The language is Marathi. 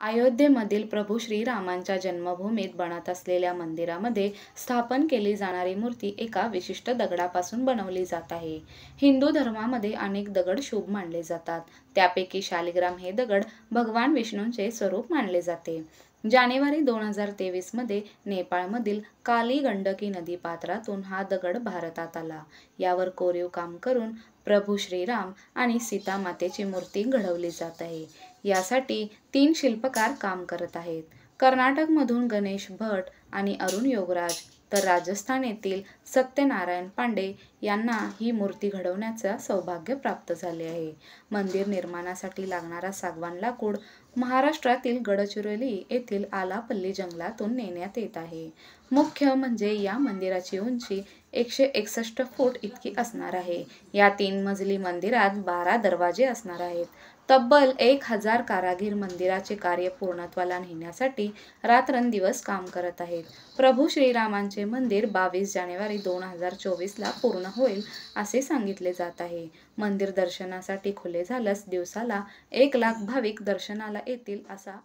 अयोध्येमधील प्रभू श्रीरामांच्या जन्मभूमीत बनत असलेल्या मंदिरामध्ये स्थापन केली जाणारी मूर्ती एका विशिष्ट दगडापासून बनवली जात आहे. हिंदू धर्मामध्ये अनेक दगड शुभ मानले जातात. त्यापैकी शालिग्राम हे दगड भगवान विष्णूंचे स्वरूप मानले जाते. जानेवारी 2023 मध्ये नेपाळमधील काली गंडकी नदी पात्रातून हा दगड भारतात आला. यावर कोरीव काम करून प्रभू श्रीराम आणि सीता मातेची मूर्ती घडवली जात आहे. यासाठी 3 शिल्पकार काम करत आहेत. कर्नाटकमधून गणेश भट आणि अरुण योगराज, तर राजस्थान येथील सत्यनारायण पांडे यांना ही मूर्ती घडवण्याचं सौभाग्य प्राप्त झाले आहे. मंदिर निर्माणासाठी लागणारा सागवान लाकूड महाराष्ट्रातील गडचिरोली येथील आलापल्ली जंगलातून नेण्यात येत आहे. मुख्य म्हणजे या मंदिराची उंची 161 फूट इतकी असणार आहे. या 3 मजली मंदिरात 12 दरवाजे असणार आहेत. तब्बल 1000 कारागीर मंदिराचे कार्य पूर्णत्वाला नेण्यासाठी रात्रंदिवस काम करत आहेत. प्रभू श्रीरामांचे मंदिर 22 जानेवारी 2024 ला पूर्ण होईल असे सांगितले जात आहे. मंदिर दर्शनासाठी खुले झाल्यास दिवसाला 1 लाख भाविक दर्शनाला येतील असा